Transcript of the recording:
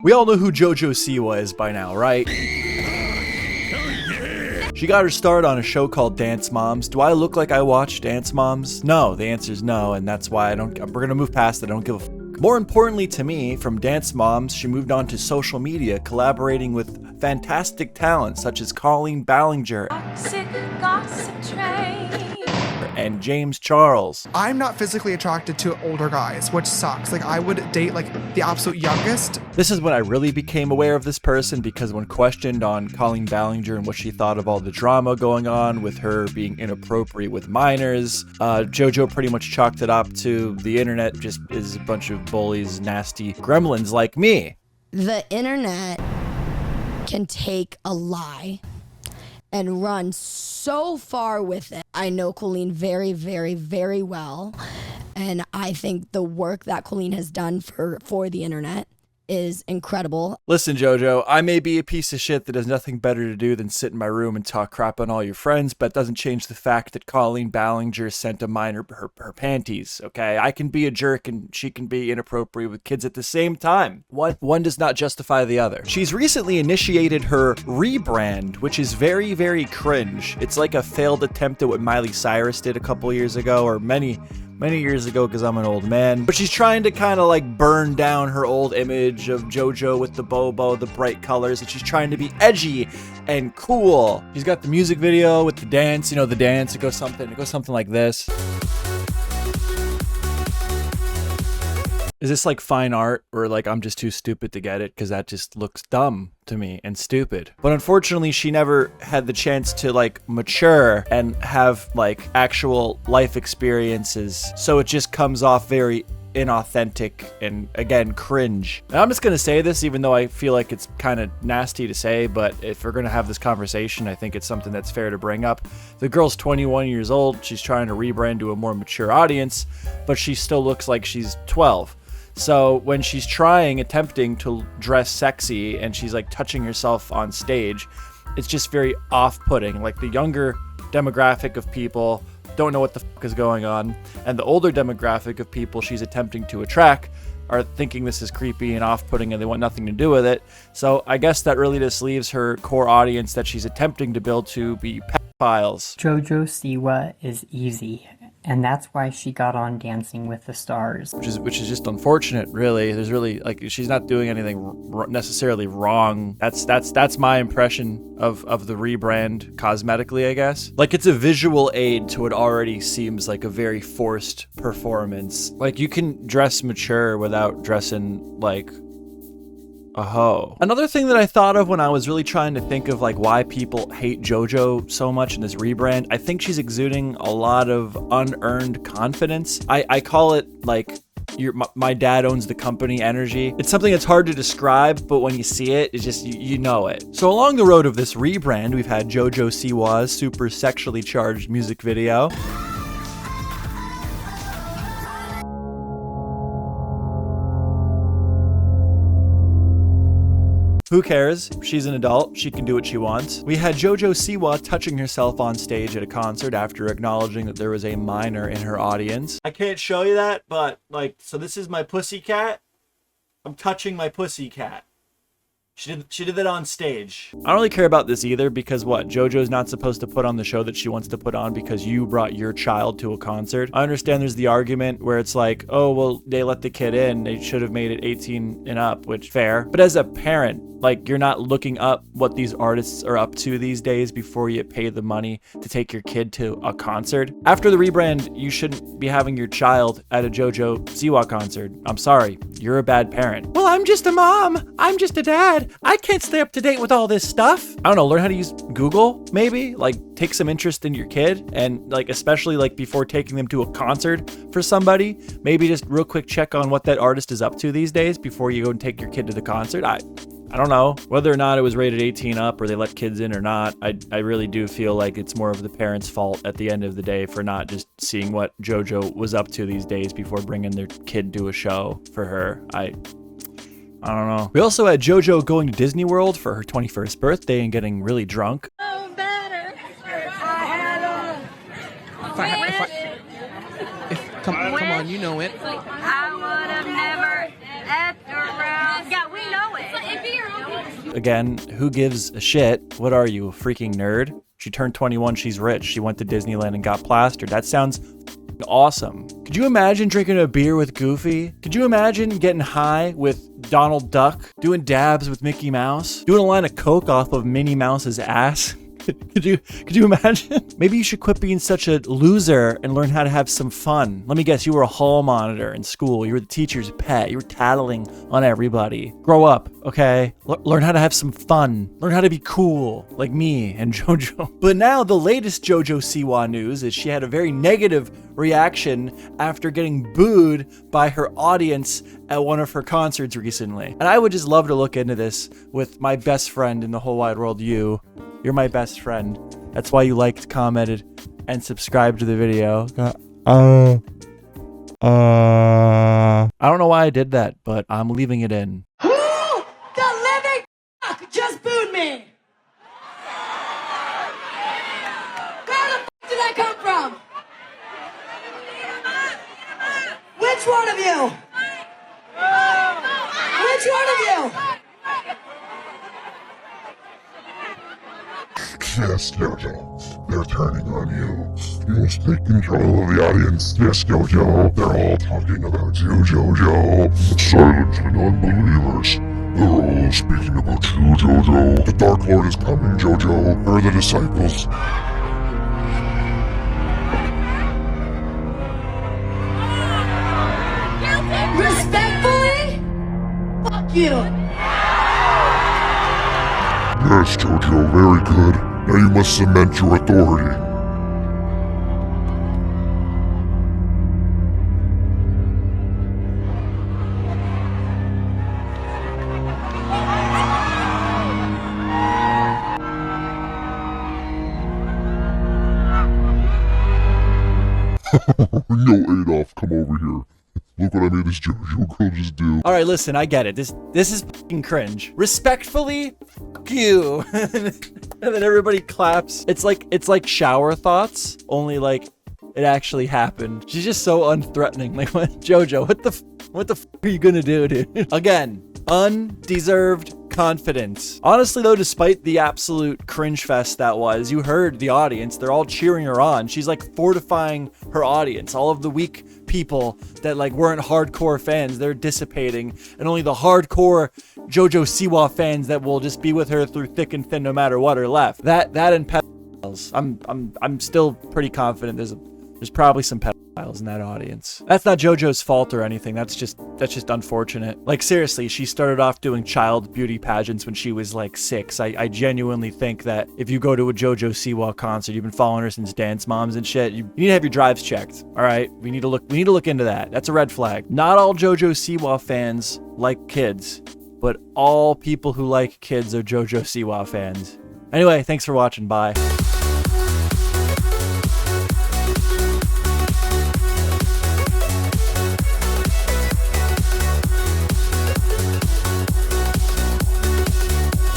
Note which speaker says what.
Speaker 1: We all know who Jojo Siwa is by now, right? She got her start on a show called Dance Moms. Do I look like I watch Dance Moms? No, the answer is no, and that's why we're gonna move past it. I don't give a f. More importantly to me, from Dance Moms, she moved on to social media, collaborating with fantastic talent such as Colleen Ballinger and James Charles.
Speaker 2: I'm not physically attracted to older guys, which sucks. Like, I would date like the absolute youngest.
Speaker 1: This is when I really became aware of this person, because when questioned on Colleen Ballinger and what she thought of all the drama going on with her being inappropriate with minors, Jojo pretty much chalked it up to the internet just is a bunch of bullies, nasty gremlins like me.
Speaker 3: The internet can take a lie and run so far with it. I know Colleen very, very, very well, and I think the work that Colleen has done for the internet is incredible.
Speaker 1: Listen, Jojo, I may be a piece of shit that has nothing better to do than sit in my room and talk crap on all your friends, but it doesn't change the fact that Colleen Ballinger sent a minor her panties, okay? I can be a jerk and she can be inappropriate with kids at the same time. One does not justify the other. She's recently initiated her rebrand, which is very, very cringe. It's like a failed attempt at what Miley Cyrus did a couple years ago, or many years ago, because I'm an old man. But she's trying to kind of like burn down her old image of JoJo with the bobo, the bright colors, and she's trying to be edgy and cool. She's got the music video with the dance, you know, the dance, it goes something like this. Is this like fine art, or like I'm just too stupid to get it because that just looks dumb to me and stupid? But unfortunately, she never had the chance to like mature and have like actual life experiences, so it just comes off very inauthentic and, again, cringe. And I'm just gonna say this, even though I feel like it's kind of nasty to say, but if we're gonna have this conversation, I think it's something that's fair to bring up. The girl's 21 years old. She's trying to rebrand to a more mature audience, but she still looks like she's 12. So when she's attempting to dress sexy and she's like touching herself on stage, it's just very off-putting. Like, the younger demographic of people don't know what the fuck is going on, and the older demographic of people she's attempting to attract are thinking this is creepy and off-putting and they want nothing to do with it. So I guess that really just leaves her core audience that she's attempting to build to be pedophiles.
Speaker 4: Jojo Siwa is easy, and that's why she got on Dancing with the Stars.
Speaker 1: Which is just unfortunate, really. There's really, like, she's not doing anything necessarily wrong. That's my impression of the rebrand cosmetically, I guess. Like, it's a visual aid to what already seems like a very forced performance. Like, you can dress mature without dressing like a hoe. Another thing that I thought of when I was really trying to think of like why people hate JoJo so much in this rebrand, I think she's exuding a lot of unearned confidence. I call it like my dad owns the company energy. It's something that's hard to describe, but when you see it, it's just, you know it. So along the road of this rebrand, we've had Jojo Siwa's super sexually charged music video. Who cares? She's an adult. She can do what she wants. We had Jojo Siwa touching herself on stage at a concert after acknowledging that there was a minor in her audience. I can't show you that, but like, so this is my pussycat. I'm touching my pussycat. She did that on stage. I don't really care about this either, because what? JoJo's not supposed to put on the show that she wants to put on because you brought your child to a concert. I understand there's the argument where it's like, oh, well, they let the kid in. They should have made it 18 and up, which fair. But as a parent, like, you're not looking up what these artists are up to these days before you pay the money to take your kid to a concert. After the rebrand, you shouldn't be having your child at a Jojo Siwa concert. I'm sorry, you're a bad parent. Well, I'm just a mom. I'm just a dad. I can't stay up to date with all this stuff. I don't know, learn how to use Google, maybe? Like, take some interest in your kid, and like, especially like before taking them to a concert for somebody, maybe just real quick check on what that artist is up to these days before you go and take your kid to the concert. I don't know whether or not it was rated 18 up or they let kids in or not. I really do feel like it's more of the parents' fault at the end of the day for not just seeing what JoJo was up to these days before bringing their kid to a show for her. I don't know. We also had JoJo going to Disney World for her 21st birthday and getting really drunk.
Speaker 2: Come on, you know it.
Speaker 5: I would have never left around. Yeah, we know it.
Speaker 1: Again, who gives a shit? What are you, a freaking nerd? She turned 21, she's rich. She went to Disneyland and got plastered. That sounds awesome. Could you imagine drinking a beer with Goofy? Could you imagine getting high with Donald Duck? Doing dabs with Mickey Mouse? Doing a line of coke off of Minnie Mouse's ass? Could you imagine? Maybe you should quit being such a loser and learn how to have some fun. Let me guess, you were a hall monitor in school. You were the teacher's pet. You were tattling on everybody. Grow up, okay? Learn how to have some fun. Learn how to be cool, like me and Jojo. But now the latest Jojo Siwa news is she had a very negative reaction after getting booed by her audience at one of her concerts recently. And I would just love to look into this with my best friend in the whole wide world, you. You're my best friend. That's why you liked, commented, and subscribed to the video. I don't know why I did that, but I'm leaving it in.
Speaker 5: Who the living fuck just booed me? Where the fuck did I come from? Which one of you? Which one of you?
Speaker 6: Yes, Jojo. They're turning on you. You must take control of the audience. Yes, Jojo. They're all talking about you, Jojo. Silence the non-believers. They're all speaking about you, Jojo. The Dark Lord is coming, Jojo. Where are the disciples?
Speaker 5: Respectfully? Fuck you.
Speaker 6: Yes, Jojo. Very good. Now you must cement your authority. Yo, Adolf, come over here. Look what I made this Jojo girl just do.
Speaker 1: All right, listen, I get it. This is fucking cringe. Respectfully, fuck you. And then everybody claps. It's like shower thoughts, only like it actually happened. She's just so unthreatening. Like, what, Jojo? What the fuck are you gonna do, dude? Again, undeserved confidence. Honestly though, despite the absolute cringe fest that was, you heard the audience. They're all cheering her on. She's like fortifying her audience. All of the weak people that like weren't hardcore fans, they're dissipating, and only the hardcore Jojo Siwa fans that will just be with her through thick and thin no matter what are left. That and pedophiles. I'm still pretty confident there's probably some pedophiles in that audience. That's not Jojo's fault or anything. That's just unfortunate. Like, seriously, she started off doing child beauty pageants when she was like 6. I genuinely think that if you go to a Jojo Siwa concert, you've been following her since Dance Moms and shit, you need to have your drives checked. All right, we need to look into that. That's a red flag. Not all Jojo Siwa fans like kids, but all people who like kids are Jojo Siwa fans. Anyway, thanks for watching. Bye.